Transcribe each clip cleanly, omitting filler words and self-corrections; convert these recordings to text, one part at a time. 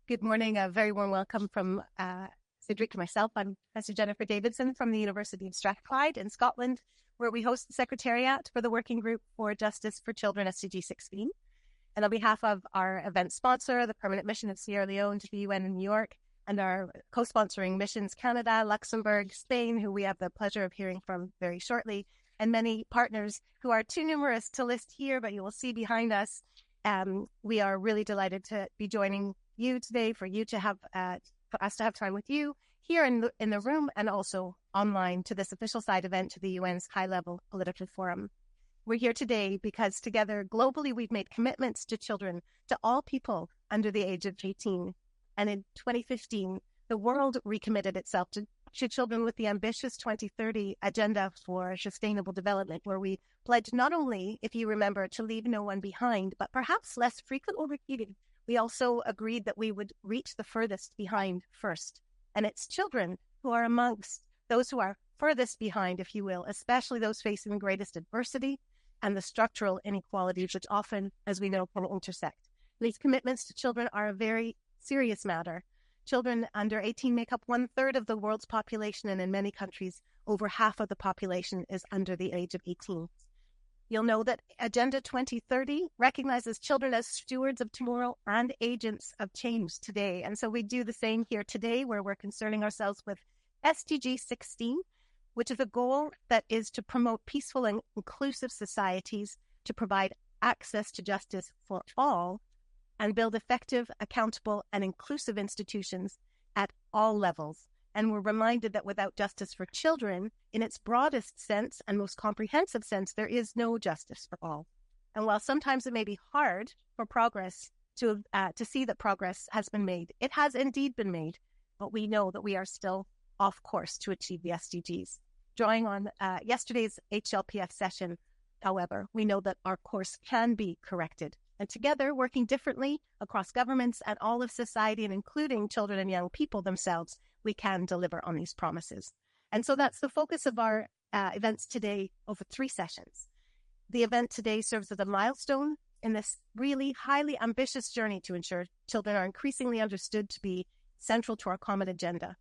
Good morning. A very warm welcome from Cedric to myself. I'm Professor Jennifer Davidson from the University of Strathclyde in Scotland, where we host the Secretariat for the Working Group for Justice for Children, SDG 16. And on behalf of our event sponsor, the Permanent Mission of Sierra Leone to the UN in New York, and our co-sponsoring missions, Canada, Luxembourg, Spain, who we have the pleasure of hearing from very shortly, and many partners who are too numerous to list here, but you will see behind us. We are really delighted to be joining you today, for you to have, for us to have time with you here in the room and also online to this official side event to the UN's high-level political forum. We're here today because together globally we've made commitments to children, to all people under the age of 18. And in 2015, the world recommitted itself to children with the ambitious 2030 Agenda for Sustainable Development, where we pledged not only, if you remember, to leave no one behind, but perhaps less frequently repeated, we also agreed that we would reach the furthest behind first. And it's children who are amongst those who are furthest behind, if you will, especially those facing the greatest adversity and the structural inequalities which often, as we know, can intersect. These commitments to children are a very serious matter. Children under 18 make up 1/3 of the world's population, and in many countries, over half of the population is under the age of 18. You'll know that Agenda 2030 recognizes children as stewards of tomorrow and agents of change today. And so we do the same here today, where we're concerning ourselves with SDG 16, which is a goal that is to promote peaceful and inclusive societies, to provide access to justice for all, and build effective, accountable, and inclusive institutions at all levels. And we're reminded that without justice for children, in its broadest sense and most comprehensive sense, there is no justice for all. And while sometimes it may be hard for progress to see that progress has been made, it has indeed been made, but we know that we are still off course to achieve the SDGs. Drawing on yesterday's HLPF session, however, we know that our course can be corrected. And together, working differently across governments and all of society, and including children and young people themselves, we can deliver on these promises. And so that's the focus of our events today over 3 sessions. The event today serves as a milestone in this really highly ambitious journey to ensure children are increasingly understood to be central to our common agenda.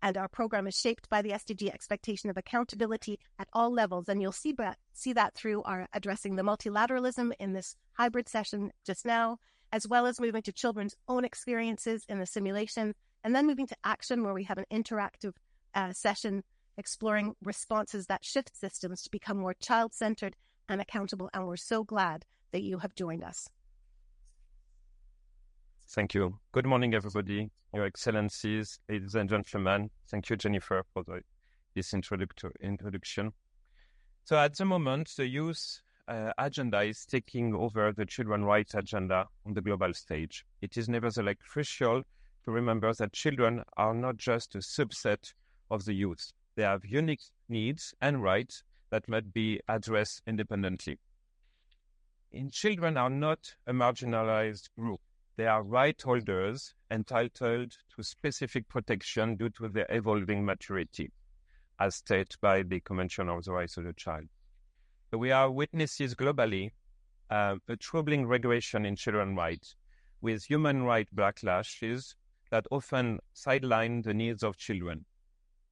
And our program is shaped by the SDG expectation of accountability at all levels. And you'll see that through our addressing the multilateralism in this hybrid session just now, as well as moving to children's own experiences in the simulation, and then moving to action, where we have an interactive session exploring responses that shift systems to become more child-centered and accountable. And we're so glad that you have joined us. Thank you. Good morning, everybody. Your Excellencies, ladies and gentlemen. Thank you, Jennifer, for this introduction. So at the moment, the youth agenda is taking over the children's rights agenda on the global stage. It is nevertheless crucial to remember that children are not just a subset of the youth. They have unique needs and rights that must be addressed independently. Children are not a marginalized group. They are right holders entitled to specific protection due to their evolving maturity, as stated by the Convention on the Rights of the Child. So we are witnesses globally a troubling regression in children's rights, with human rights backlashes that often sideline the needs of children.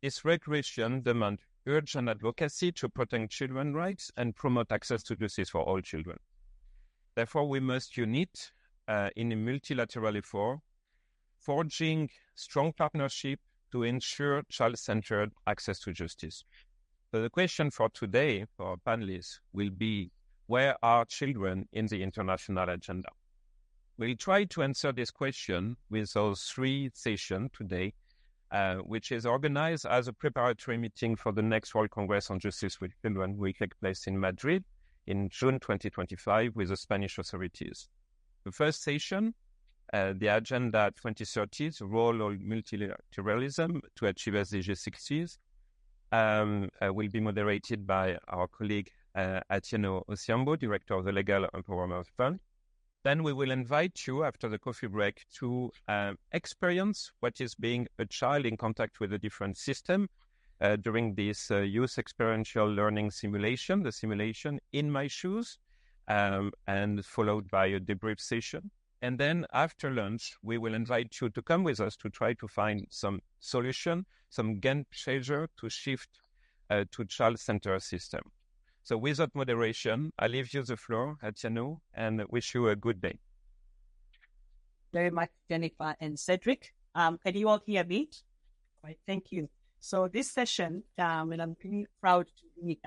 This regression demands urgent advocacy to protect children's rights and promote access to justice for all children. Therefore, we must unite in a multilateral effort, forging strong partnership to ensure child-centered access to justice. So the question for today, for our panelists, will be, where are children in the international agenda? We'll try to answer this question with those 3 sessions today, which is organized as a preparatory meeting for the next World Congress on Justice with Children, will take place in Madrid in June 2025 with the Spanish authorities. The first session, the Agenda 2030, the role of multilateralism to achieve SDG 16, will be moderated by our colleague Atieno Osiambo, Director of the Legal Empowerment Fund. Then we will invite you after the coffee break to experience what is being a child in contact with a different system during this youth experiential learning simulation, the simulation In My Shoes, and followed by a debrief session. And then after lunch, we will invite you to come with us to try to find some solution, some game changer to shift to child-centered system. So without moderation, I leave you the floor, Atiano, and wish you a good day. Very much, Jennifer and Cedric. Can you all hear me? Right, thank you. So this session, and I'm really proud to be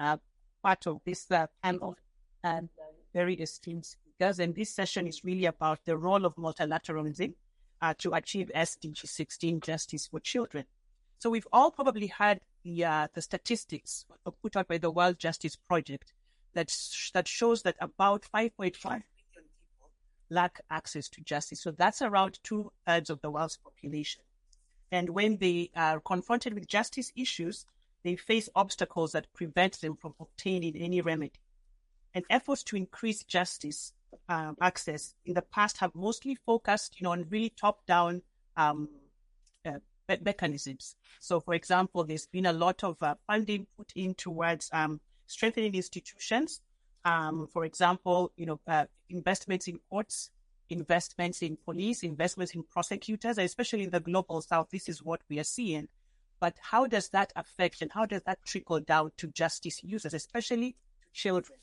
part of this panel and very esteemed speakers. And this session is really about the role of multilateralism to achieve SDG 16, justice for children. So we've all probably heard the statistics put out by the World Justice Project that shows that about 5.5 million people lack access to justice. So that's around 2/3 of the world's population. And when they are confronted with justice issues, they face obstacles that prevent them from obtaining any remedy. And efforts to increase justice access in the past have mostly focused, on really top-down mechanisms. So, for example, there's been a lot of funding put in towards strengthening institutions. For example, investments in courts, investments in police, investments in prosecutors, especially in the global south. This is what we are seeing. But how does that affect and how does that trickle down to justice users, especially to children?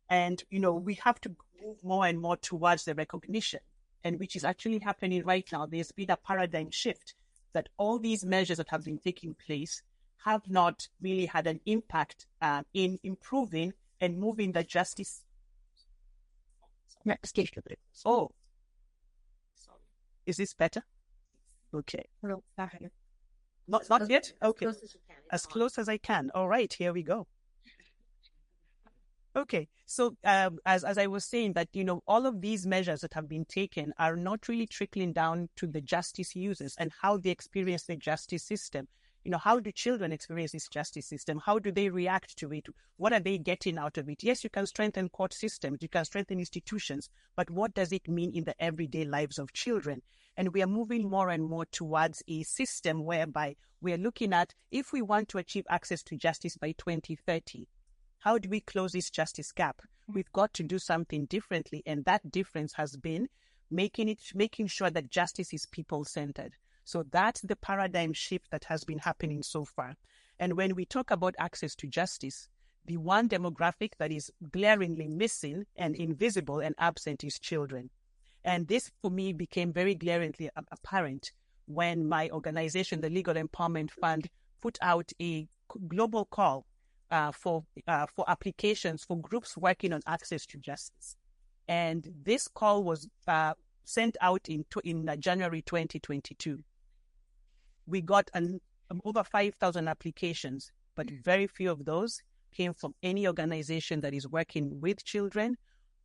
And, we have to move more and more towards the recognition, and which is actually happening right now. There's been a paradigm shift that all these measures that have been taking place have not really had an impact in improving and moving the justice. Oh, sorry. Is this better? Okay. Not yet? Okay. As close as I can. All right, here we go. Okay, so as I was saying that, all of these measures that have been taken are not really trickling down to the justice users and how they experience the justice system. How do children experience this justice system? How do they react to it? What are they getting out of it? Yes, you can strengthen court systems, you can strengthen institutions, but what does it mean in the everyday lives of children? And we are moving more and more towards a system whereby we are looking at, if we want to achieve access to justice by 2030, how do we close this justice gap? We've got to do something differently, and that difference has been making sure that justice is people-centered. So that's the paradigm shift that has been happening so far. And when we talk about access to justice, the one demographic that is glaringly missing and invisible and absent is children. And this, for me, became very glaringly apparent when my organization, the Legal Empowerment Fund, put out a global call for applications for groups working on access to justice. And this call was sent out in January 2022. We got over 5,000 applications, but very few of those came from any organization that is working with children.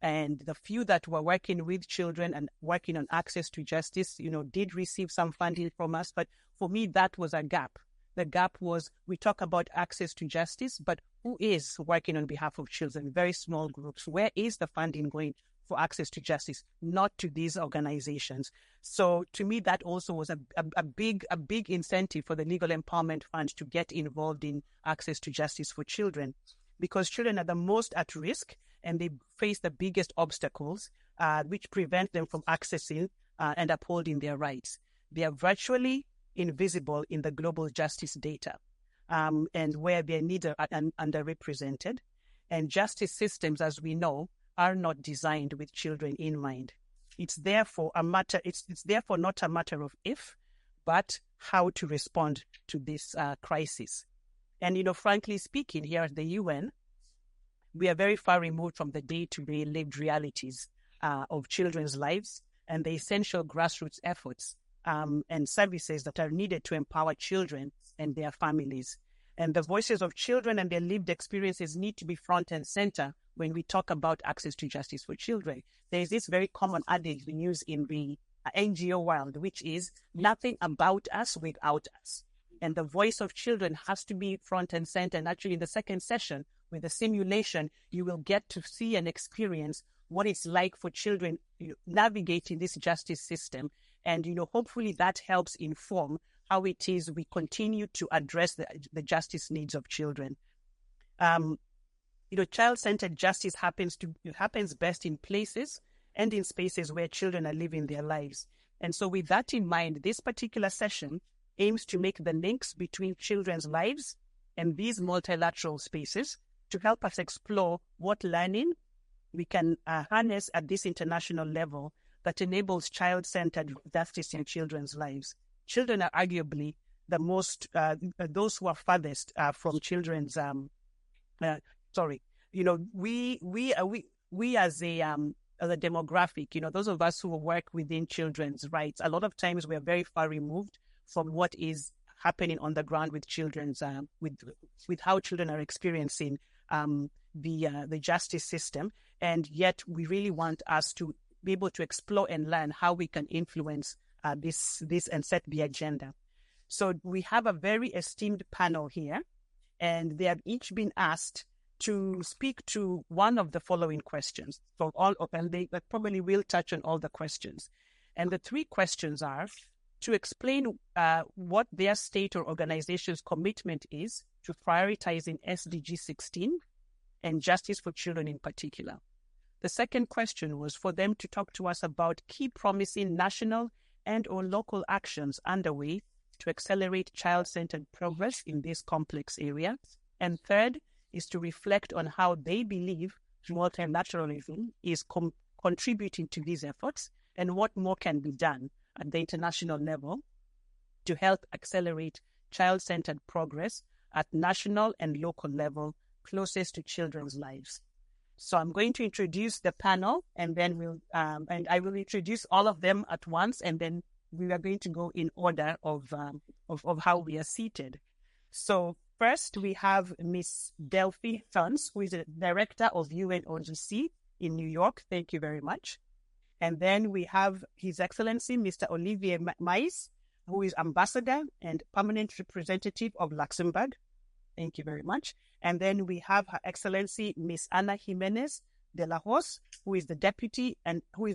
And the few that were working with children and working on access to justice, did receive some funding from us. But for me, that was a gap. The gap was, we talk about access to justice, but who is working on behalf of children? Very small groups. Where is the funding going for access to justice? Not to these organizations. So to me, that also was a big incentive for the Legal Empowerment Fund to get involved in access to justice for children, because children are the most at risk and they face the biggest obstacles, which prevent them from accessing and upholding their rights. They are virtually invisible in the global justice data, and where their needs are underrepresented. And justice systems, as we know, are not designed with children in mind. It's therefore not a matter of if, but how to respond to this crisis. And, frankly speaking, here at the UN, we are very far removed from the day-to-day lived realities of children's lives and the essential grassroots efforts and services that are needed to empower children and their families. And the voices of children and their lived experiences need to be front and center when we talk about access to justice for children. There is this very common adage we use in the NGO world, which is nothing about us without us. And the voice of children has to be front and center. And actually, in the second session, with the simulation, you will get to see and experience what it's like for children navigating this justice system. And, hopefully that helps inform how it is we continue to address the justice needs of children. Child-centered justice happens best in places and in spaces where children are living their lives. And so with that in mind, this particular session aims to make the links between children's lives and these multilateral spaces to help us explore what learning we can harness at this international level that enables child-centered justice in children's lives. Children are arguably the most, those who are farthest from children's, we as a demographic, those of us who work within children's rights, a lot of times we are very far removed from what is happening on the ground with children's, with how children are experiencing the justice system. And yet we really want us to be able to explore and learn how we can influence this and set the agenda. So we have a very esteemed panel here, and they have each been asked to speak to one of the following questions. So and they probably will touch on all the questions. And the three questions are to explain what their state or organization's commitment is to prioritizing SDG 16 and justice for children in particular. The second question was for them to talk to us about key promising national and or local actions underway to accelerate child-centered progress in this complex area. And third is to reflect on how they believe multilateralism is contributing to these efforts and what more can be done at the international level to help accelerate child-centered progress at national and local level closest to children's lives. So I'm going to introduce the panel, and then I will introduce all of them at once, and then we are going to go in order of how we are seated. So first, we have Ms. Delphi Thons, who is the director of UNODC in New York. Thank you very much. And then we have His Excellency, Mr. Olivier Mais, who is ambassador and permanent representative of Luxembourg. Thank you very much. And then we have Her Excellency, Ms. Ana Jimenez de la Hoz, who is the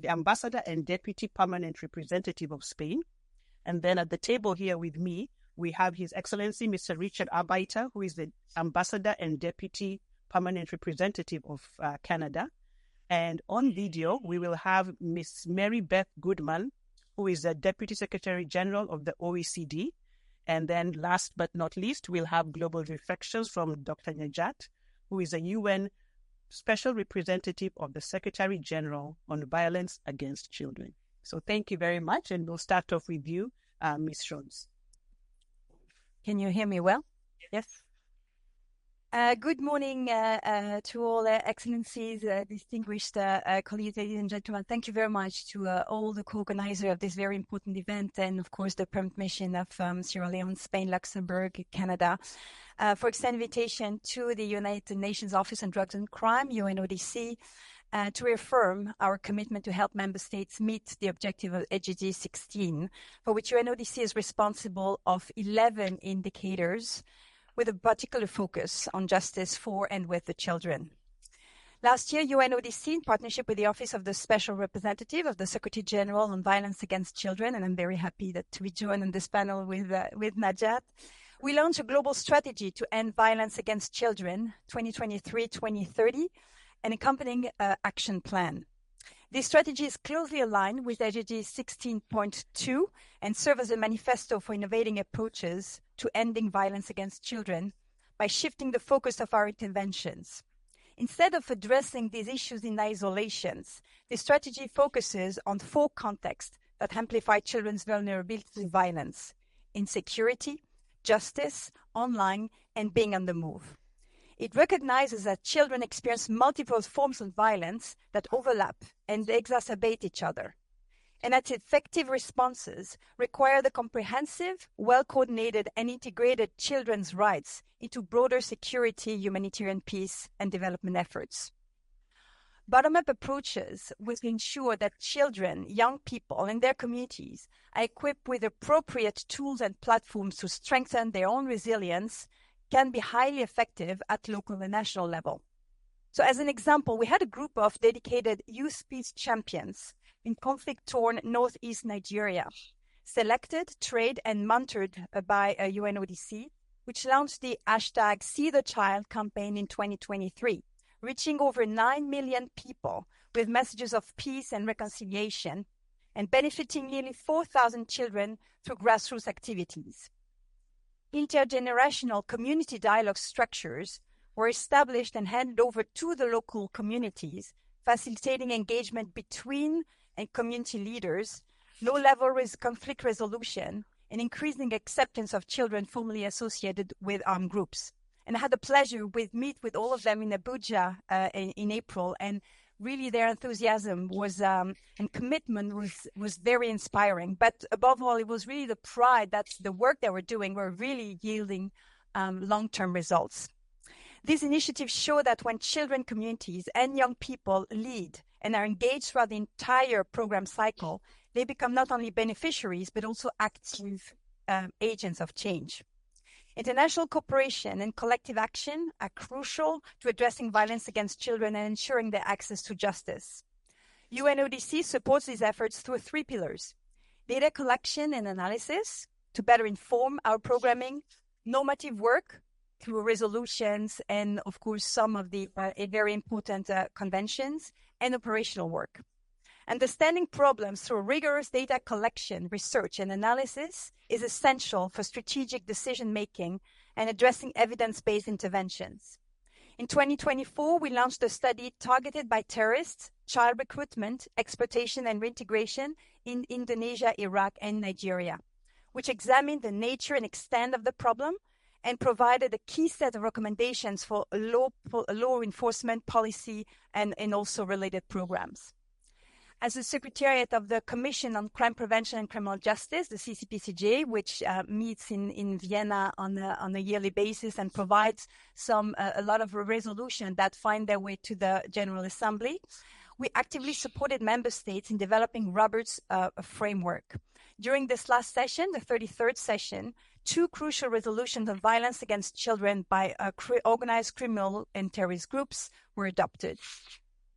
ambassador and deputy permanent representative of Spain. And then at the table here with me, we have His Excellency, Mr. Richard Arbeiter, who is the ambassador and deputy permanent representative of Canada. And on video, we will have Ms. Mary Beth Goodman, who is the Deputy Secretary General of the OECD. And then last but not least, we'll have global reflections from Dr. Najat, who is a UN Special Representative of the Secretary General on Violence Against Children. So thank you very much. And we'll start off with you, Ms. Schultz. Can you hear me well? Yes. Good morning to all Excellencies, distinguished colleagues, ladies and gentlemen. Thank you very much to all the co-organizers of this very important event, and of course the permission of Sierra Leone, Spain, Luxembourg, Canada, for extended invitation to the United Nations Office on Drugs and Crime, UNODC, to reaffirm our commitment to help member states meet the objective of SDG 16, for which UNODC is responsible of 11 indicators, with a particular focus on justice for and with the children. Last year, UNODC, in partnership with the Office of the Special Representative of the Secretary General on Violence Against Children, and I'm very happy to be joined on this panel with Najat, we launched a global strategy to end violence against children, 2023-2030, an accompanying action plan. This strategy is closely aligned with SDG 16.2 and serves as a manifesto for innovating approaches to ending violence against children by shifting the focus of our interventions. Instead of addressing these issues in isolation, the strategy focuses on 4 contexts that amplify children's vulnerability to violence: insecurity, justice, online, and being on the move. It recognizes that children experience multiple forms of violence that overlap and exacerbate each other, and that effective responses require the comprehensive, well-coordinated, and integrated children's rights into broader security, humanitarian peace, and development efforts. Bottom-up approaches will ensure that children, young people, and their communities are equipped with appropriate tools and platforms to strengthen their own resilience, can be highly effective at local and national level. So as an example, we had a group of dedicated youth peace champions in conflict-torn northeast Nigeria, selected, trained, and mentored by UNODC, which launched the hashtag See the Child campaign in 2023, reaching over 9 million people with messages of peace and reconciliation, and benefiting nearly 4,000 children through grassroots activities. Intergenerational community dialogue structures were established and handed over to the local communities, facilitating engagement between and community leaders, low-level conflict resolution, and increasing acceptance of children formerly associated with armed groups. And I had the pleasure to meet with all of them in Abuja in April, and really their enthusiasm was and commitment was very inspiring. But above all, it was really the pride that the work they were doing were really yielding long-term results. These initiatives show that when children, communities, and young people lead and are engaged throughout the entire program cycle, they become not only beneficiaries, but also active agents of change. International cooperation and collective action are crucial to addressing violence against children and ensuring their access to justice. UNODC supports these efforts through 3 pillars: data collection and analysis to better inform our programming, normative work through resolutions and, of course, some of the very important conventions, and operational work. Understanding problems through rigorous data collection, research, and analysis is essential for strategic decision-making and addressing evidence-based interventions. In 2024, we launched a study targeted by terrorists, child recruitment, exploitation, and reintegration in Indonesia, Iraq, and Nigeria, which examined the nature and extent of the problem and provided a key set of recommendations for law enforcement policy and also related programs. As the Secretariat of the Commission on Crime Prevention and Criminal Justice, the CCPCJ, which meets in Vienna on a yearly basis and provides a lot of resolutions that find their way to the General Assembly, we actively supported member states in developing Robert's framework. During this last session, the 33rd session, 2 crucial resolutions on violence against children by organized criminal and terrorist groups were adopted.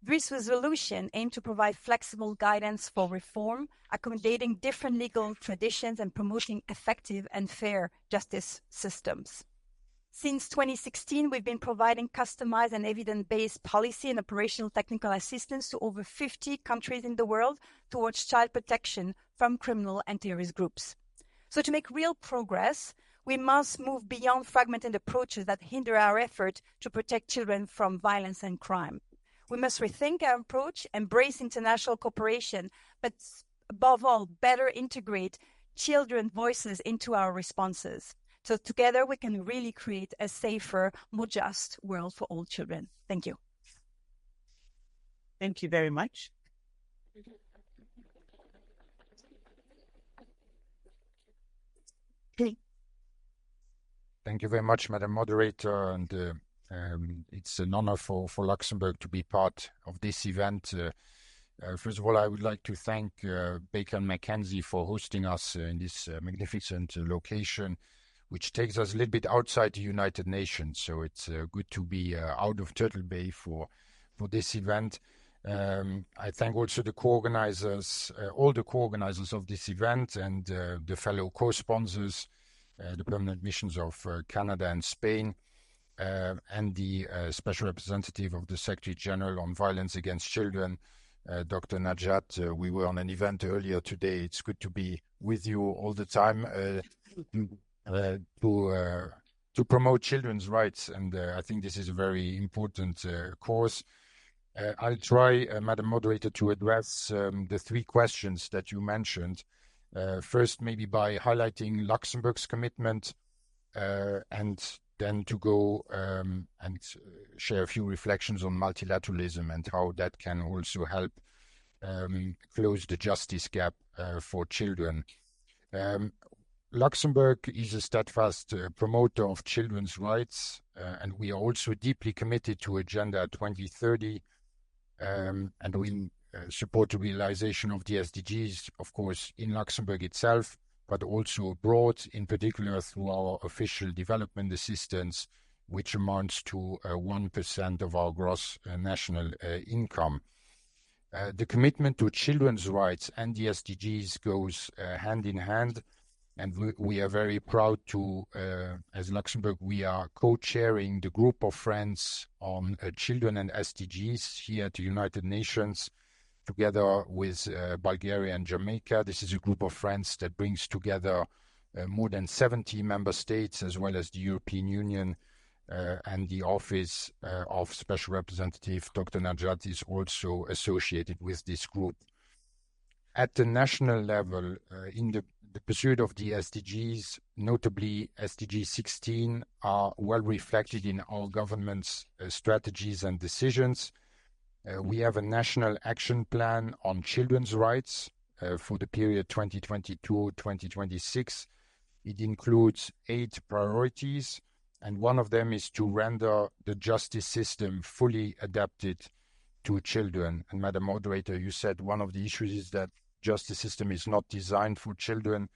This resolution aimed to provide flexible guidance for reform, accommodating different legal traditions and promoting effective and fair justice systems. Since 2016, we've been providing customized and evidence-based policy and operational technical assistance to over 50 countries in the world towards child protection from criminal and terrorist groups. So to make real progress, we must move beyond fragmented approaches that hinder our effort to protect children from violence and crime. We must rethink our approach, embrace international cooperation, but above all, better integrate children's voices into our responses. So together we can really create a safer, more just world for all children. Thank you. Thank you very much. Thank you very much, Madam Moderator, and it's an honor for Luxembourg to be part of this event. First of all, I would like to thank Baker and McKenzie for hosting us in this magnificent location, which takes us a little bit outside the United Nations. So it's good to be out of Turtle Bay for this event. I thank also the co-organizers, all the co-organizers of this event, and the fellow co-sponsors, the permanent missions of Canada and Spain, and the Special Representative of the Secretary General on Violence Against Children, Dr. Najat. We were on an event earlier today. It's good to be with you all the time to promote children's rights, and I think this is a very important course. I'll try, Madam Moderator, to address the 3 questions that you mentioned. First, maybe by highlighting Luxembourg's commitment, and then to go and share a few reflections on multilateralism and how that can also help close the justice gap for children. Luxembourg is a steadfast promoter of children's rights, and we are also deeply committed to Agenda 2030, and we support the realization of the SDGs, of course, in Luxembourg itself, but also abroad, in particular through our official development assistance, which amounts to 1% of our gross national income. The commitment to children's rights and the SDGs goes hand in hand. And we are very proud to, as Luxembourg, we are co-chairing the group of friends on children and SDGs here at the United Nations, together with Bulgaria and Jamaica. This is a group of friends that brings together more than 70 member states, as well as the European Union, and the Office of Special Representative Dr. Najat is also associated with this group. At the national level, in the pursuit of the SDGs, notably SDG 16, are well reflected in our government's strategies and decisions. We have a national action plan on children's rights for the period 2022-2026. It includes 8 priorities, and one of them is to render the justice system fully adapted to children. And Madam Moderator, you said one of the issues is that justice system is not designed for children.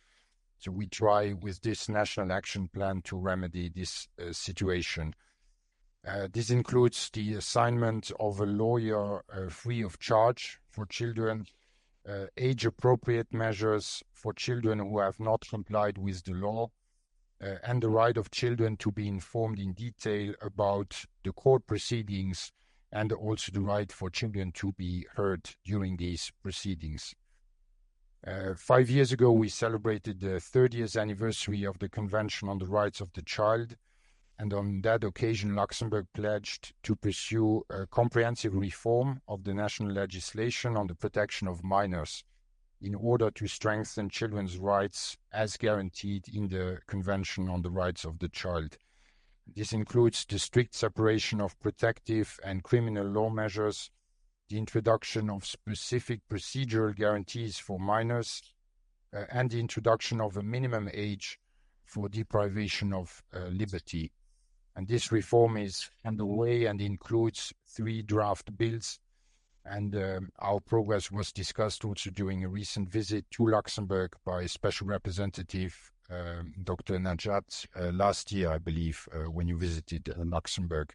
So we try with this national action plan to remedy this situation. This includes the assignment of a lawyer free of charge for children, age-appropriate measures for children who have not complied with the law, and the right of children to be informed in detail about the court proceedings, and also the right for children to be heard during these proceedings. 5 years ago, we celebrated the 30th anniversary of the Convention on the Rights of the Child, and on that occasion, Luxembourg pledged to pursue a comprehensive reform of the national legislation on the protection of minors in order to strengthen children's rights as guaranteed in the Convention on the Rights of the Child. This includes the strict separation of protective and criminal law measures, the introduction of specific procedural guarantees for minors, and the introduction of a minimum age for deprivation of liberty. And this reform is underway and includes 3 draft bills. And our progress was discussed also during a recent visit to Luxembourg by Special Representative Dr. Najat last year, I believe, when you visited Luxembourg.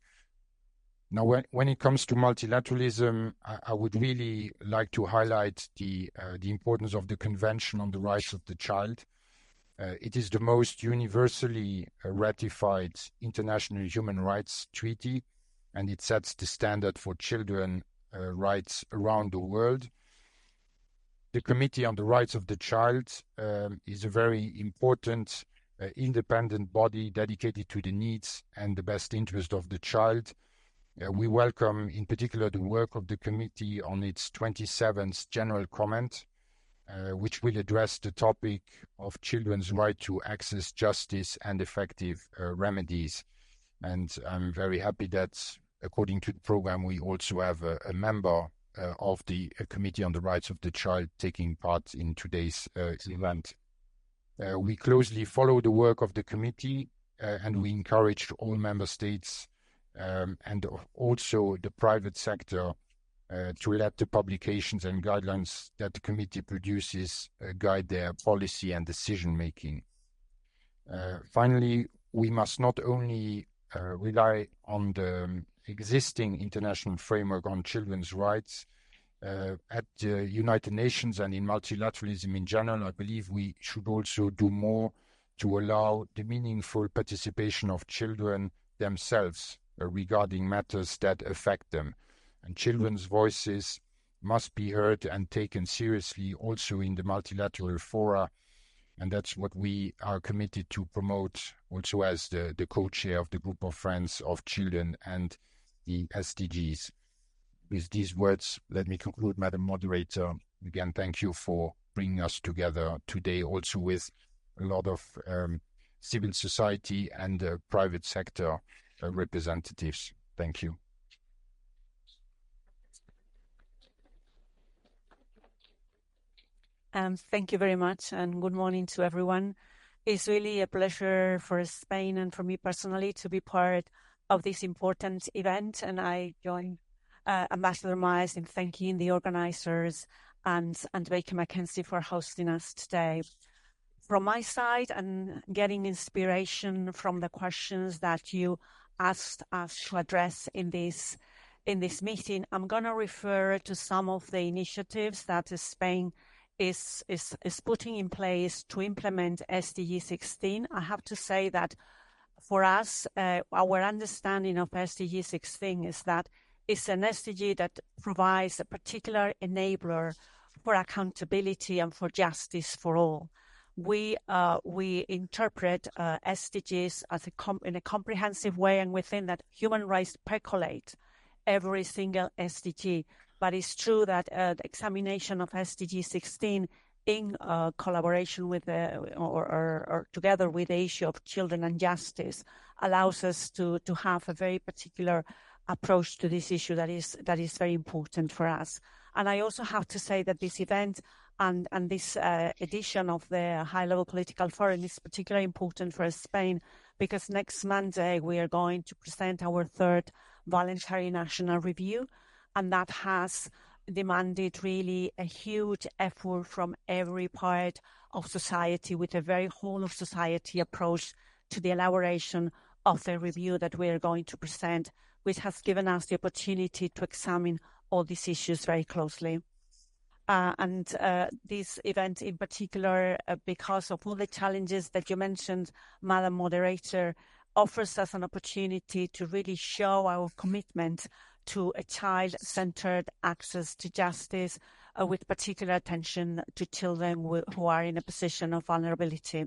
Now, when it comes to multilateralism, I would really like to highlight the importance of the Convention on the Rights of the Child. It is the most universally ratified international human rights treaty, and it sets the standard for children rights around the world. The Committee on the Rights of the Child is a very important independent body dedicated to the needs and the best interest of the child. We welcome in particular the work of the committee on its 27th general comment, which will address the topic of children's right to access justice and effective remedies. And I'm very happy that, according to the program, we also have a member of the Committee on the Rights of the Child taking part in today's event. We closely follow the work of the committee, and we encourage all member states and also the private sector to let the publications and guidelines that the committee produces guide their policy and decision-making. Finally, we must not only rely on the existing international framework on children's rights. At the United Nations and in multilateralism in general, I believe we should also do more to allow the meaningful participation of children themselves regarding matters that affect them. And children's voices must be heard and taken seriously also in the multilateral fora. And that's what we are committed to promote also as the co-chair of the group of friends of children and the SDGs. With these words, let me conclude, Madam Moderator. Again, thank you for bringing us together today also with a lot of civil society and private sector representatives. Thank you. Thank you very much, and good morning to everyone. It's really a pleasure for Spain and for me personally to be part of this important event, and I join Ambassador Miles in thanking the organizers and Baker McKenzie for hosting us today. From my side, and getting inspiration from the questions that you asked us to address in this meeting, I'm going to refer to some of the initiatives that Spain is putting in place to implement SDG 16. I have to say that for us, our understanding of SDG 16 is that it's an SDG that provides a particular enabler for accountability and for justice for all. We interpret SDGs as in a comprehensive way, and we think that human rights percolate every single SDG. But it's true that the examination of SDG 16 in collaboration with or together with the issue of children and justice allows us to have a very particular approach to this issue that is very important for us. And I also have to say that this event and this edition of the High-Level Political Forum is particularly important for Spain, because next Monday we are going to present our third voluntary national review, and that has demanded really a huge effort from every part of society, with a very whole of society approach to the elaboration of the review that we are going to present, which has given us the opportunity to examine all these issues very closely. And this event in particular, because of all the challenges that you mentioned, Madam Moderator, offers us an opportunity to really show our commitment to a child-centered access to justice, with particular attention to children who are in a position of vulnerability.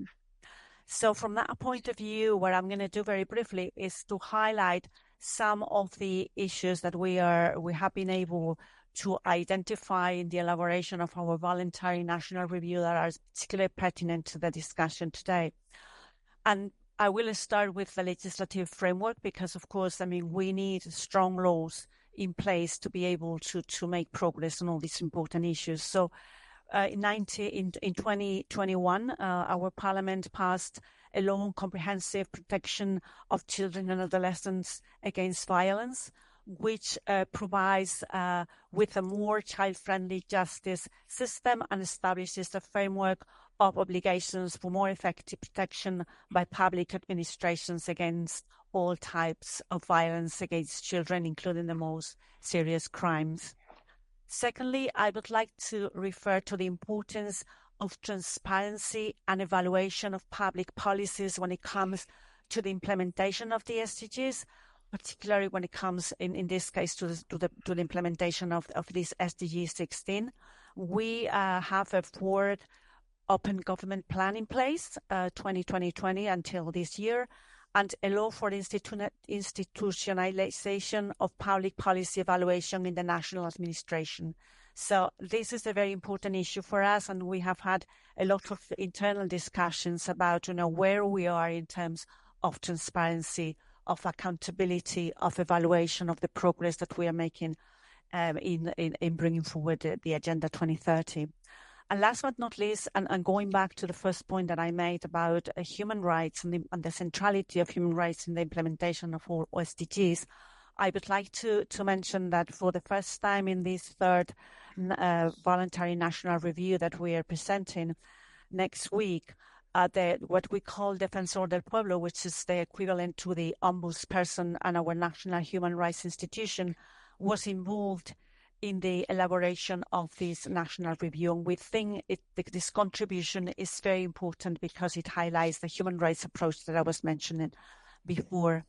So from that point of view, what I'm going to do very briefly is to highlight some of the issues that we have been able to identify in the elaboration of our voluntary national review that are particularly pertinent to the discussion today. And I will start with the legislative framework, because, of course, I mean, we need strong laws in place to be able to make progress on all these important issues. So in 2021, our Parliament passed a law on comprehensive protection of children and adolescents against violence, which provides with a more child-friendly justice system and establishes a framework of obligations for more effective protection by public administrations against all types of violence against children, including the most serious crimes. Secondly, I would like to refer to the importance of transparency and evaluation of public policies when it comes to the implementation of the SDGs, particularly when it comes, in this case, to the implementation of this SDG 16. We have a forward open government plan in place, 2020 until this year, and a law for institutionalization of public policy evaluation in the national administration. So this is a very important issue for us, and we have had a lot of internal discussions about, where we are in terms of transparency, of accountability, of evaluation of the progress that we are making in bringing forward the Agenda 2030. And last but not least, and going back to the first point that I made about human rights and the centrality of human rights in the implementation of all SDGs, I would like to mention that for the first time in this third voluntary national review that we are presenting next week, what we call Defensor del Pueblo, which is the equivalent to the ombudsperson and our national human rights institution, was involved in the elaboration of this national review. And we think this contribution is very important because it highlights the human rights approach that I was mentioning before.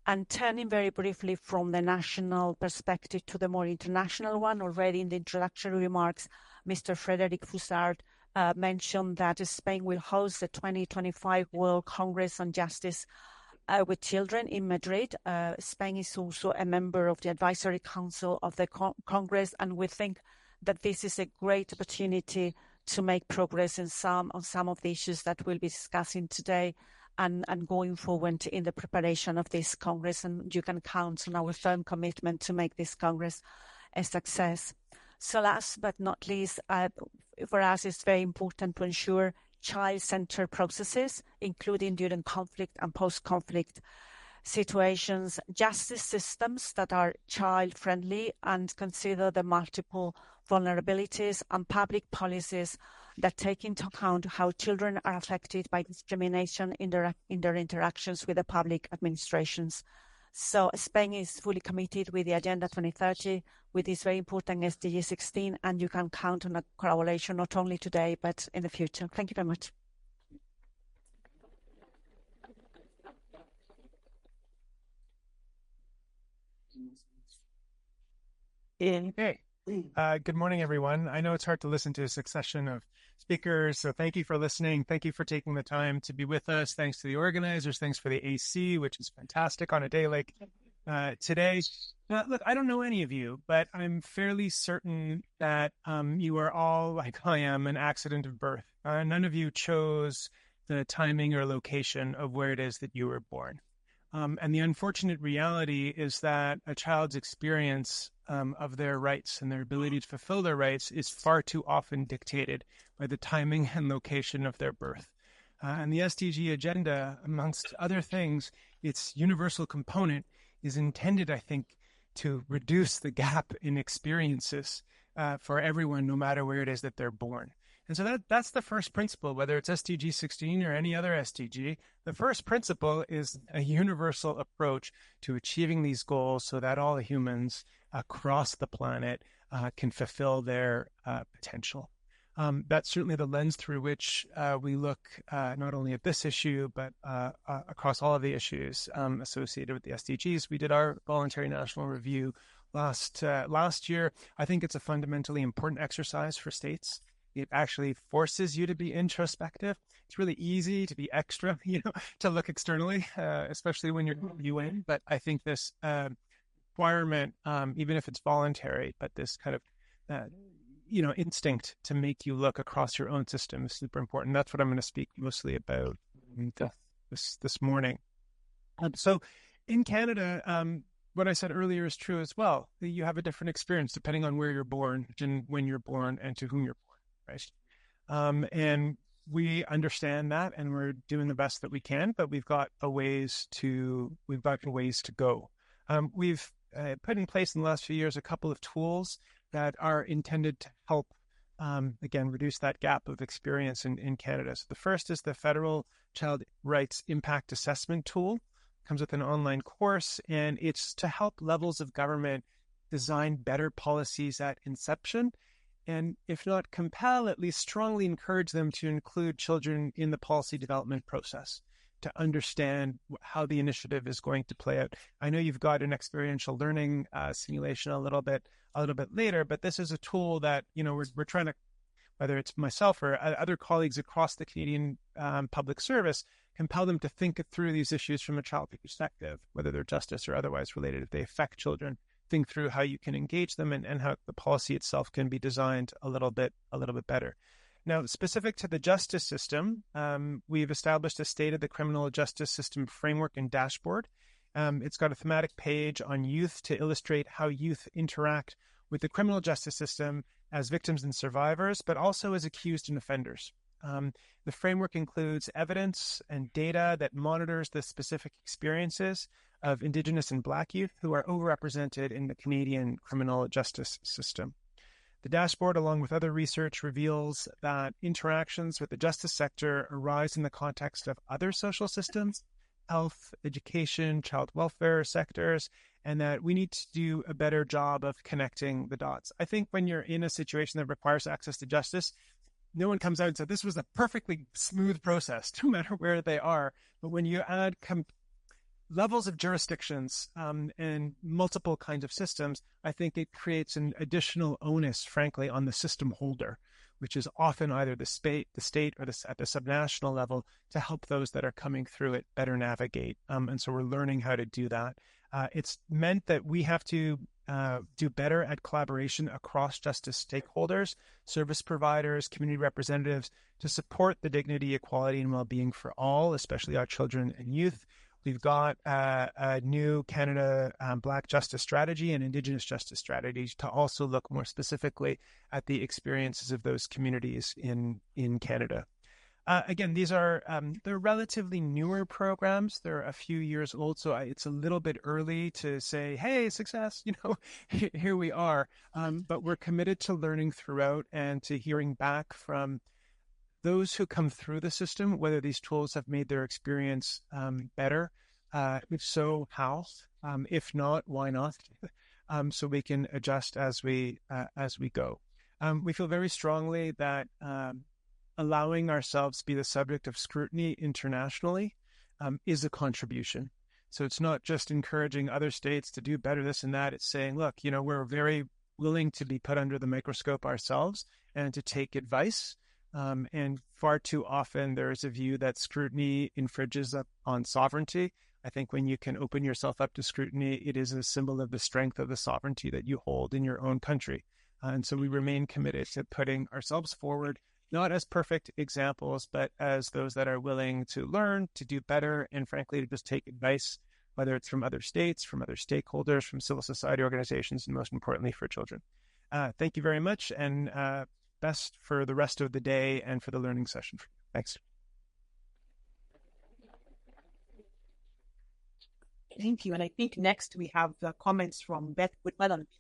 And turning very briefly from the national perspective to the more international one, already in the introductory remarks, Mr. Frederic Foussard mentioned that Spain will host the 2025 World Congress on Justice with Children in Madrid. Spain is also a member of the Advisory Council of the Congress, and we think that this is a great opportunity to make progress on some of the issues that we'll be discussing today and going forward in the preparation of this Congress. And you can count on our firm commitment to make this Congress a success. So last but not least, for us, it's very important to ensure child-centered processes, including during conflict and post-conflict situations, justice systems that are child-friendly and consider the multiple vulnerabilities, and public policies that take into account how children are affected by discrimination in their interactions with the public administrations. So Spain is fully committed with the Agenda 2030, with this very important SDG 16, and you can count on a collaboration not only today, but in the future. Thank you very much. Okay. Good morning, everyone. I know it's hard to listen to a succession of speakers, so thank you for listening. Thank you for taking the time to be with us. Thanks to the organizers. Thanks for the AC, which is fantastic on a day like today. Look, I don't know any of you, but I'm fairly certain that you are all, like I am, an accident of birth. None of you chose the timing or location of where it is that you were born. And the unfortunate reality is that a child's experience of their rights and their ability to fulfill their rights is far too often dictated by the timing and location of their birth. And the SDG agenda, amongst other things, its universal component is intended, I think, to reduce the gap in experiences for everyone, no matter where it is that they're born. And so that's the first principle, whether it's SDG 16 or any other SDG. The first principle is a universal approach to achieving these goals so that all humans across the planet can fulfill their potential. That's certainly the lens through which we look not only at this issue, but across all of the issues associated with the SDGs. We did our voluntary national review last year. I think it's a fundamentally important exercise for states. It actually forces you to be introspective. It's really easy to be extra, to look externally, especially when you're UN. But I think this requirement, even if it's voluntary, but this kind of, instinct to make you look across your own system is super important. That's what I'm going to speak mostly about this morning. So in Canada, what I said earlier is true as well. You have a different experience depending on where you're born and when you're born and to whom you're born. Right. And we understand that, and we're doing the best that we can, but we've got a ways to go. We've put in place in the last few years a couple of tools that are intended to help, again, reduce that gap of experience in Canada. So the first is the Federal Child Rights Impact Assessment Tool. It comes with an online course, and it's to help levels of government design better policies at inception, and if not compel, at least strongly encourage them to include children in the policy development process to understand how the initiative is going to play out. I know you've got an experiential learning simulation a little bit later, but this is a tool that, we're trying to, whether it's myself or other colleagues across the Canadian public service, compel them to think through these issues from a child perspective, whether they're justice or otherwise related, if they affect children. Think through how you can engage them and how the policy itself can be designed a little bit better. Now, specific to the justice system, we've established a State of the Criminal Justice System framework and dashboard. It's got a thematic page on youth to illustrate how youth interact with the criminal justice system as victims and survivors, but also as accused and offenders. The framework includes evidence and data that monitors the specific experiences of Indigenous and Black youth who are overrepresented in the Canadian criminal justice system. The dashboard, along with other research, reveals that interactions with the justice sector arise in the context of other social systems, health, education, child welfare sectors, and that we need to do a better job of connecting the dots. I think when you're in a situation that requires access to justice, no one comes out and says, this was a perfectly smooth process, no matter where they are. But when you add levels of jurisdictions and multiple kinds of systems, I think it creates an additional onus, frankly, on the system holder, which is often either the state or at the subnational level, to help those that are coming through it better navigate. And so we're learning how to do that. It's meant that we have to do better at collaboration across justice stakeholders, service providers, community representatives, to support the dignity, equality, and well-being for all, especially our children and youth. We've got a new Canada Black Justice Strategy and Indigenous Justice Strategy to also look more specifically at the experiences of those communities in Canada. Again, these are they're relatively newer programs. They're a few years old, so it's a little bit early to say, hey, success, here we are. But we're committed to learning throughout and to hearing back from those who come through the system, whether these tools have made their experience better, If so, how? If not, why not? So we can adjust as we go. We feel very strongly that allowing ourselves to be the subject of scrutiny internationally is a contribution. So it's not just encouraging other states to do better, this and that. It's saying, look, we're very willing to be put under the microscope ourselves and to take advice. And far too often there is a view that scrutiny infringes on sovereignty. I think when you can open yourself up to scrutiny, it is a symbol of the strength of the sovereignty that you hold in your own country. And so we remain committed to putting ourselves forward, not as perfect examples, but as those that are willing to learn, to do better, and frankly, to just take advice, whether it's from other states, from other stakeholders, from civil society organizations, and most importantly, for children. Thank you very much, and best for the rest of the day and for the learning session. Thanks. Thank you. And I think next we have the comments from Beth Goodman on video.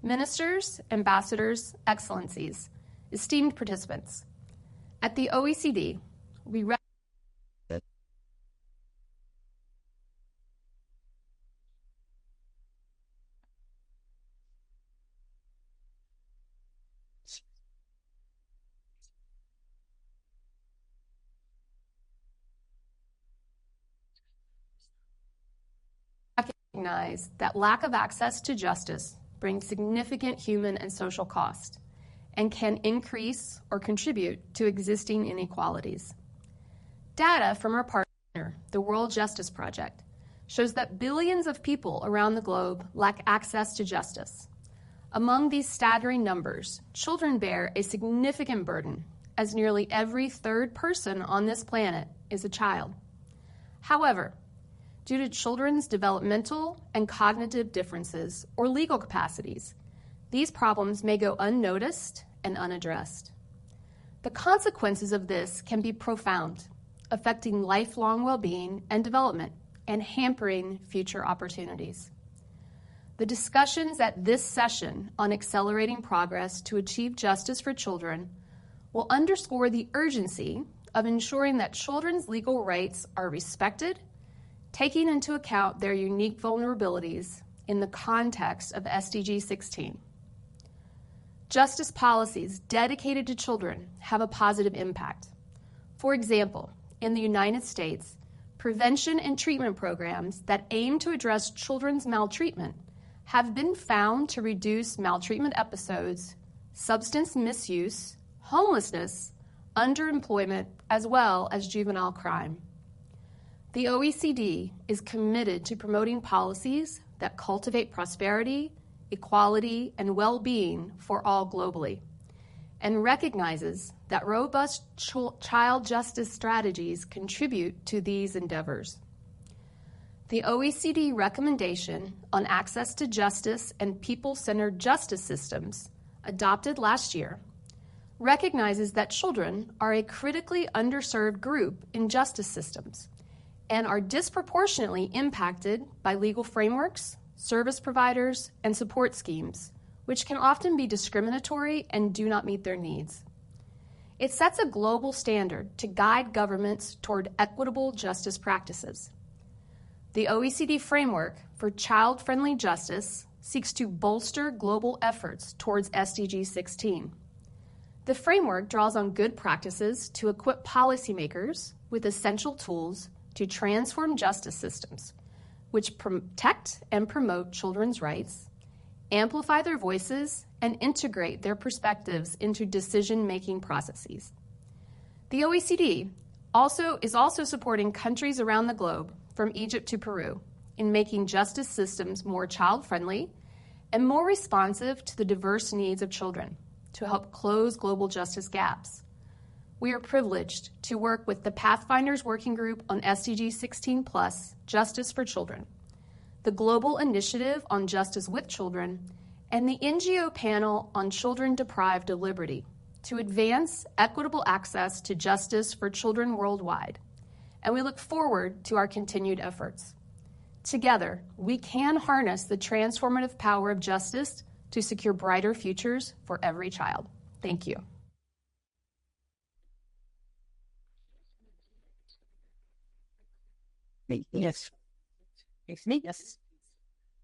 Ministers, ambassadors, excellencies, esteemed participants. At the OECD, we recognize that lack of access to justice brings significant human and social cost and can increase or contribute to existing inequalities. Data from our partner, the World Justice Project, shows that billions of people around the globe lack access to justice. Among these staggering numbers, children bear a significant burden, as nearly every third person on this planet is a child. However, due to children's developmental and cognitive differences or legal capacities, these problems may go unnoticed and unaddressed. The consequences of this can be profound, affecting lifelong well-being and development and hampering future opportunities. The discussions at this session on accelerating progress to achieve justice for children will underscore the urgency of ensuring that children's legal rights are respected, taking into account their unique vulnerabilities in the context of SDG 16. Justice policies dedicated to children have a positive impact. For example, in the United States, prevention and treatment programs that aim to address children's maltreatment have been found to reduce maltreatment episodes, substance misuse, homelessness, underemployment, as well as juvenile crime. The OECD is committed to promoting policies that cultivate prosperity, equality, and well-being for all globally, and recognizes that robust child justice strategies contribute to these endeavors. The OECD recommendation on access to justice and people-centered justice systems, adopted last year, recognizes that children are a critically underserved group in justice systems and are disproportionately impacted by legal frameworks, service providers, and support schemes, which can often be discriminatory and do not meet their needs. It sets a global standard to guide governments toward equitable justice practices. The OECD framework for child-friendly justice seeks to bolster global efforts towards SDG 16. The framework draws on good practices to equip policymakers with essential tools to transform justice systems, which protect and promote children's rights, amplify their voices, and integrate their perspectives into decision-making processes. The OECD is also supporting countries around the globe, from Egypt to Peru, in making justice systems more child-friendly and more responsive to the diverse needs of children to help close global justice gaps. We are privileged to work with the Pathfinders Working Group on SDG 16+, Justice for Children, the Global Initiative on Justice with Children, and the NGO Panel on Children Deprived of Liberty to advance equitable access to justice for children worldwide, and we look forward to our continued efforts. Together, we can harness the transformative power of justice to secure brighter futures for every child. Thank you. Yes. It's me? Yes.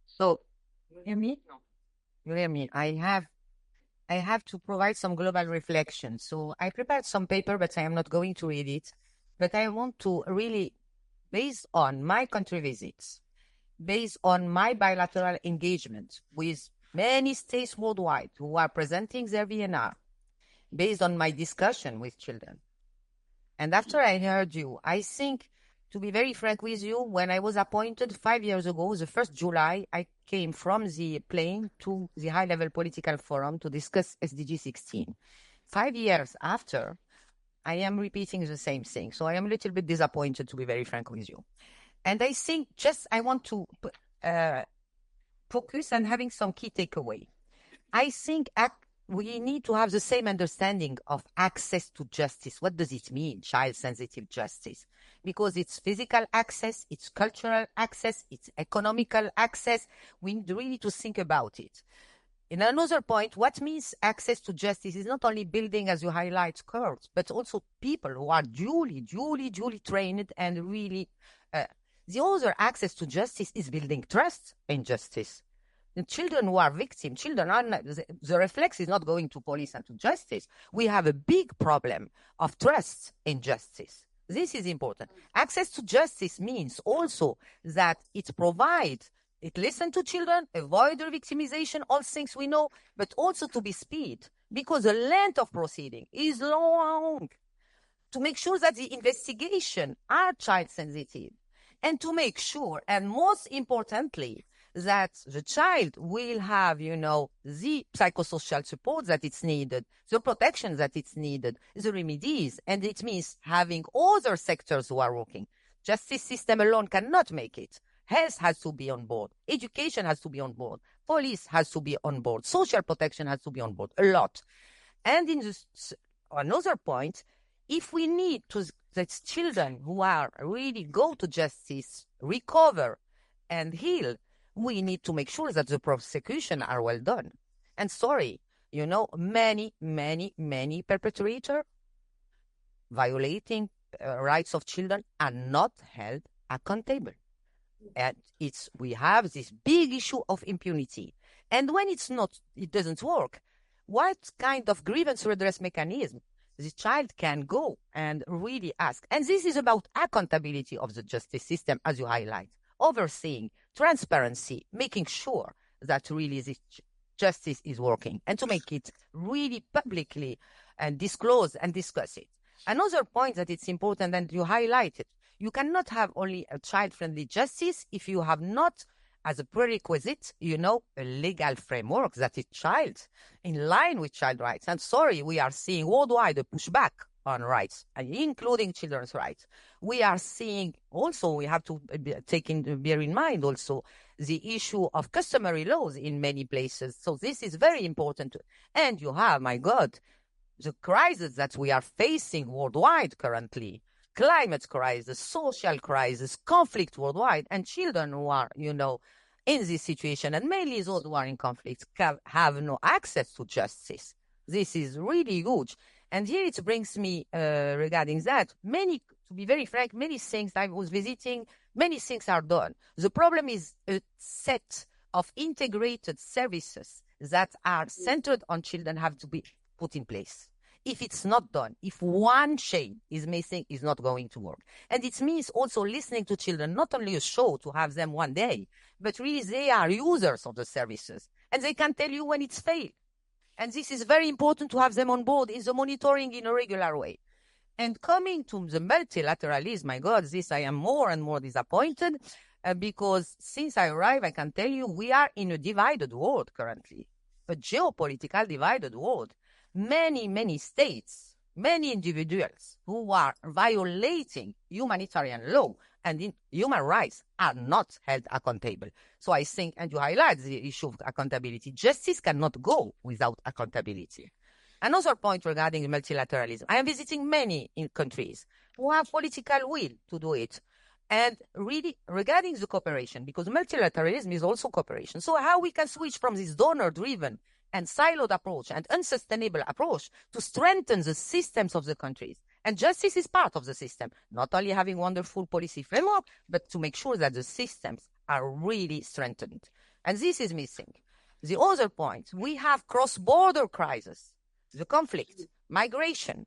So, you hear me? No. You hear me? I have to provide some global reflection. So I prepared some paper, but I am not going to read it. But I want to really, based on my country visits, based on my bilateral engagement with many states worldwide who are presenting their VNR, based on my discussion with children. And after I heard you, I think, to be very frank with you, when I was appointed 5 years ago, the 1st July, I came from the plane to the high-level political forum to discuss SDG 16. 5 years after, I am repeating the same thing. So I am a little bit disappointed, to be very frank with you. And I think I want to focus on having some key takeaway. I think we need to have the same understanding of access to justice. What does it mean, child-sensitive justice? Because it's physical access, it's cultural access, it's economical access. We need really to think about it. In another point, what means access to justice is not only building, as you highlight, courts, but also people who are duly trained and really... the other access to justice is building trust in justice. The children who are victims, children are not, the reflex is not going to police and to justice. We have a big problem of trust in justice. This is important. Access to justice means also that it provides, it listens to children, avoid victimization, all things we know, but also to be speed, because the length of proceeding is long, to make sure that the investigation are child sensitive, and to make sure, and most importantly, that the child will have, the psychosocial support that it's needed, the protection that it's needed, the remedies, and it means having other sectors who are working. Justice system alone cannot make it. Health has to be on board. Education has to be on board. Police has to be on board. Social protection has to be on board. A lot. And in another point, if we need that children who are really go to justice, recover, and heal, we need to make sure that the prosecution are well done. And sorry, many perpetrators violating rights of children are not held accountable. And we have this big issue of impunity. And when it doesn't work, what kind of grievance redress mechanism the child can go and really ask? And this is about accountability of the justice system, as you highlight. Overseeing, transparency, making sure that really this justice is working, and to make it really publicly and disclose and discuss it. Another point that it's important, and you highlighted, you cannot have only a child-friendly justice if you have not, as a prerequisite, a legal framework that is in line with child rights. And sorry, we are seeing worldwide a pushback on rights, including children's rights. We are seeing also, we have to bear in mind also the issue of customary laws in many places. So this is very important. And you have, my God, the crisis that we are facing worldwide currently, climate crisis, social crisis, conflict worldwide, and children who are, in this situation, and mainly those who are in conflict, have no access to justice. This is really huge. And here it brings me, regarding that, to be very frank, many things I was visiting, many things are done. The problem is a set of integrated services that are centered on children have to be put in place. If it's not done, if one chain is missing, it's not going to work. And it means also listening to children, not only a show to have them one day, but really they are users of the services. And they can tell you when it's failed. And this is very important to have them on board in the monitoring in a regular way. And coming to the multilateralism, my God, this I am more and more disappointed because since I arrived, I can tell you we are in a divided world currently, a geopolitical divided world. Many states, many individuals who are violating humanitarian law and in human rights are not held accountable. So I think, and you highlight the issue of accountability, justice cannot go without accountability. Another point regarding multilateralism. I am visiting many countries who have political will to do it. And really, regarding the cooperation, because multilateralism is also cooperation. So how we can switch from this donor-driven and siloed approach and unsustainable approach to strengthen the systems of the countries. And justice is part of the system, not only having wonderful policy framework, but to make sure that the systems are really strengthened. And this is missing. The other point, we have cross-border crises, the conflict, migration,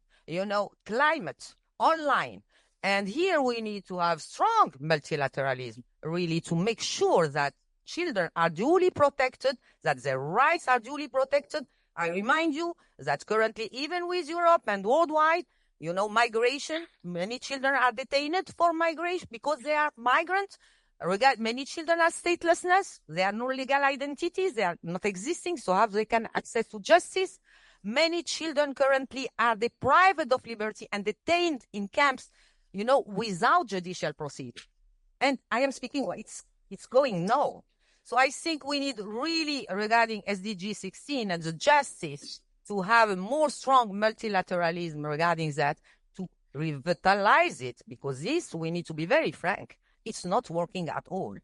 climate, online. And here we need to have strong multilateralism, really, to make sure that children are duly protected, that their rights are duly protected. I remind you that currently, even with Europe and worldwide, migration, many children are detained for migration because they are migrants. Many children are statelessness. They are no legal identities. They are not existing. So how they can access to justice? Many children currently are deprived of liberty and detained in camps, without judicial procedure. And I am speaking, it's going now. So I think we need really, regarding SDG 16 and the justice, to have a more strong multilateralism regarding that, to revitalize it, because this, we need to be very frank, it's not working at all.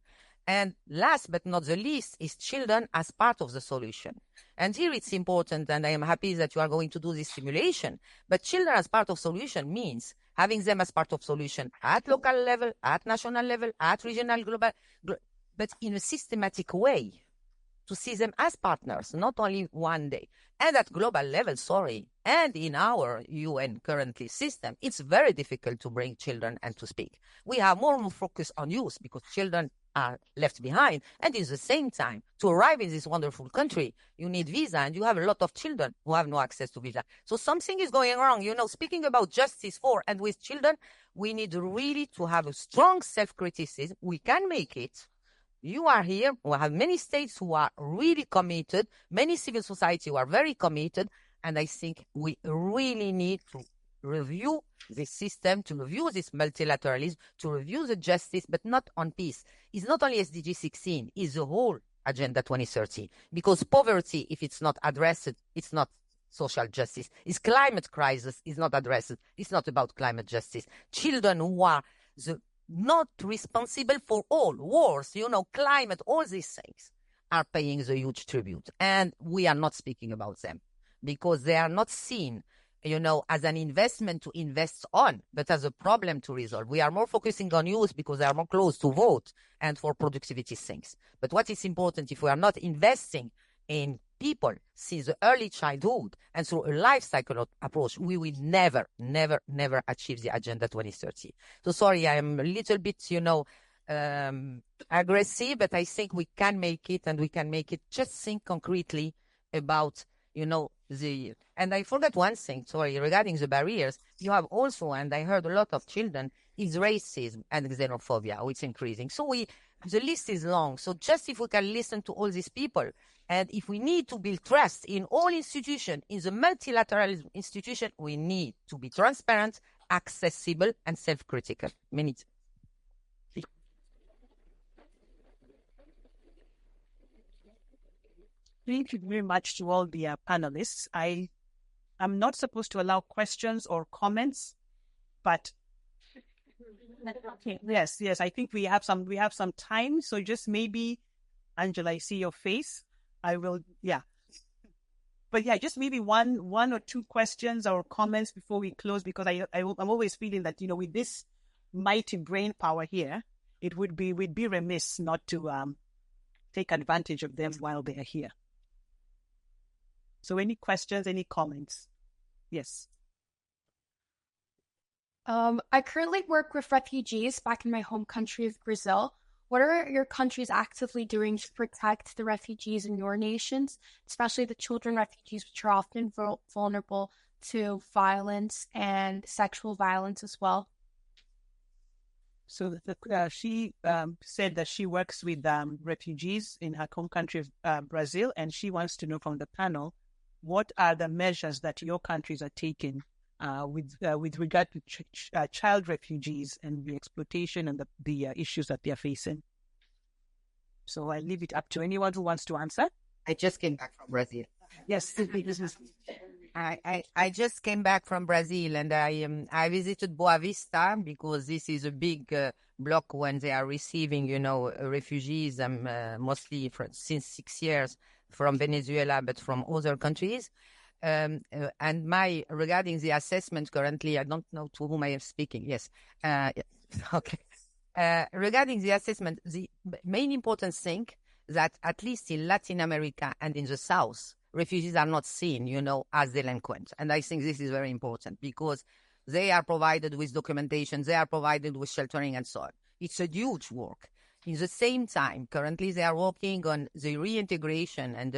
And last but not the least is children as part of the solution. And here it's important, and I am happy that you are going to do this simulation, but children as part of solution means having them as part of solution at local level, at national level, at regional, global, but in a systematic way, to see them as partners, not only one day. And at global level, and in our UN currently system, it's very difficult to bring children and to speak. We have more focus on youth because children are left behind. And at the same time, to arrive in this wonderful country, you need visa, and you have a lot of children who have no access to visa. So something is going wrong. Speaking about justice for and with children, we need really to have a strong self-criticism. We can make it. You are here. We have many states who are really committed, many civil society who are very committed, and I think we really need to review this system, to review this multilateralism, to review the justice, but not on peace. It's not only SDG 16, it's the whole Agenda 2030. Because poverty, if it's not addressed, it's not social justice. It's climate crisis, is not addressed. It's not about climate justice. Children who are not responsible for all wars, climate, all these things are paying the huge tribute. And we are not speaking about them because they are not seen, as an investment to invest on, but as a problem to resolve. We are more focusing on youth because they are more close to vote and for productivity things. But what is important, if we are not investing in people since the early childhood and through a life cycle approach, we will never, never, never achieve the Agenda 2030. So sorry, I am a little bit, aggressive, but I think we can make it, and we can make it. Just think concretely about, and I forgot one thing, sorry, regarding the barriers. You have also, and I heard a lot of children, is racism and xenophobia, which is increasing. So the list is long. So just if we can listen to all these people, and if we need to build trust in all institutions, in the multilateral institution, we need to be transparent, accessible, and self-critical. Minutes. Thank you very much to all the panelists. I am not supposed to allow questions or comments, but yes, I think we have some time. So just maybe, Angela, I see your face. I will, but just maybe one or two questions or comments before we close, because I'm always feeling that with this mighty brain power here, we'd be remiss not to take advantage of them while they are here. So any questions, any comments? Yes. I currently work with refugees back in my home country of Brazil. What are your countries actively doing to protect the refugees in your nations, especially the children refugees, which are often vulnerable to violence and sexual violence as well? So she said that she works with refugees in her home country of Brazil, and she wants to know from the panel, what are the measures that your countries are taking with regard to child refugees and the exploitation and the issues that they are facing? So I leave it up to anyone who wants to answer. I just came back from Brazil. Yes. I just came back from Brazil, and I visited Boa Vista because this is a big block when they are receiving, refugees, mostly since 6 years from Venezuela, but from other countries. And regarding the assessment currently, I don't know to whom I am speaking. Yes. Okay. Regarding the assessment, the main important thing that at least in Latin America and in the South, refugees are not seen, as delinquents. And I think this is very important because they are provided with documentation, they are provided with sheltering and so on. It's a huge work. In the same time, currently they are working on the reintegration and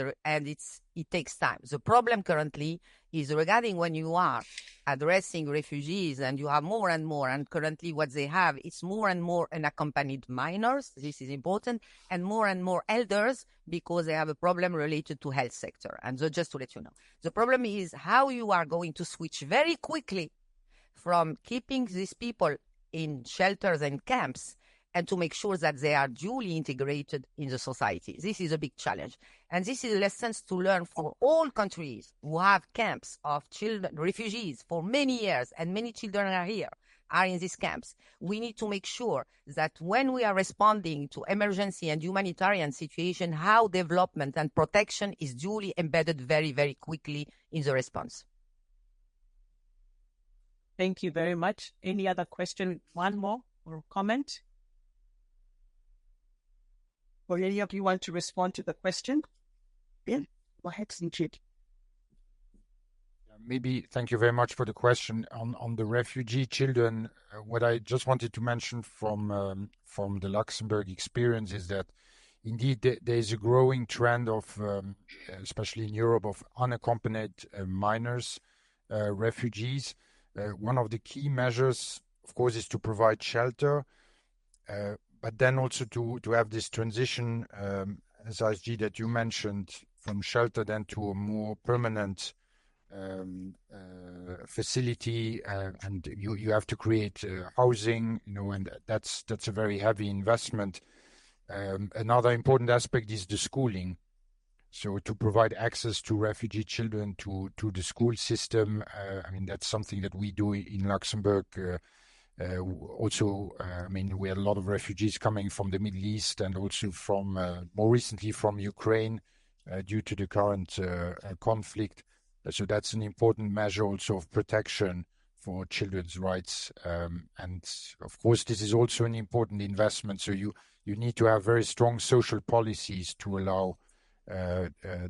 it takes time. The problem currently is regarding when you are addressing refugees and you have more and more, and currently what they have, it's more and more unaccompanied minors, this is important, and more elders because they have a problem related to health sector. And so just to let you know, the problem is how you are going to switch very quickly from keeping these people in shelters and camps and to make sure that they are duly integrated in the society. This is a big challenge. And this is lessons to learn for all countries who have camps of children, refugees for many years, and many children are in these camps. We need to make sure that when we are responding to emergency and humanitarian situation, how development and protection is duly embedded very, very quickly in the response. Thank you very much. Any other question? One more or comment? Or any of you want to respond to the question? Yeah, go ahead, Sinchit. Maybe, thank you very much for the question. On the refugee children, what I just wanted to mention from the Luxembourg experience is that indeed there is a growing trend of, especially in Europe, of unaccompanied minors, refugees. One of the key measures, of course, is to provide shelter, but then also to have this transition, SDG that you mentioned, from shelter then to a more permanent facility, and you have to create housing, and that's a very heavy investment. Another important aspect is the schooling. So to provide access to refugee children to the school system, that's something that we do in Luxembourg. Also, we had a lot of refugees coming from the Middle East and also from, more recently, from Ukraine due to the current conflict. So that's an important measure also of protection for children's rights. And of course, this is also an important investment. So you need to have very strong social policies to allow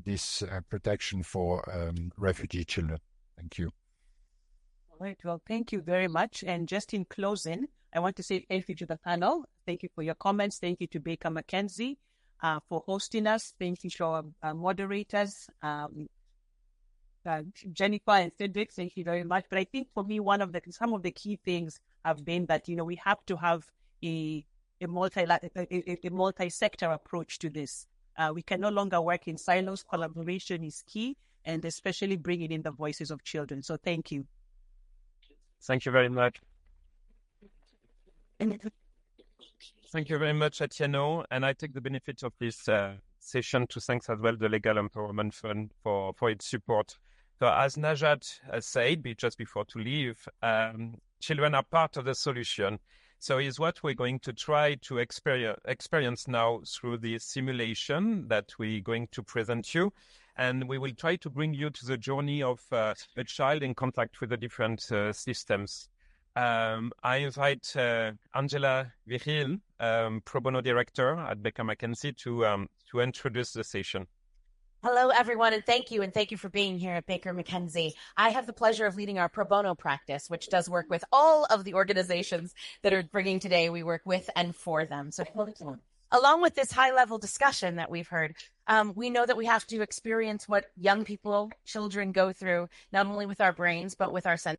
this protection for refugee children. Thank you. All right. Well, thank you very much. And just in closing, I want to say thank you to the panel. Thank you for your comments. Thank you to Baker McKenzie for hosting us. Thank you to our moderators, Jennifer and Cedric. Thank you very much. But I think for me, some of the key things have been that we have to have a multi-sector approach to this. We can no longer work in silos. Collaboration is key, and especially bringing in the voices of children. So thank you. Thank you very much. Thank you very much, Etienne. And I take the benefit of this session to thank as well the Legal Empowerment Fund for its support. So as Najat said just before to leave, children are part of the solution. So is what we're going to try to experience now through the simulation that we're going to present you. And we will try to bring you to the journey of a child in contact with the different systems. I invite Angela Viril, Pro Bono Director at Baker McKenzie, to introduce the session. Hello, everyone, and thank you for being here at Baker McKenzie. I have the pleasure of leading our pro bono practice, which does work with all of the organizations that are bringing today. We work with and for them. So along with this high-level discussion that we've heard, we know that we have to experience what young people, children go through, not only with our brains, but with our senses.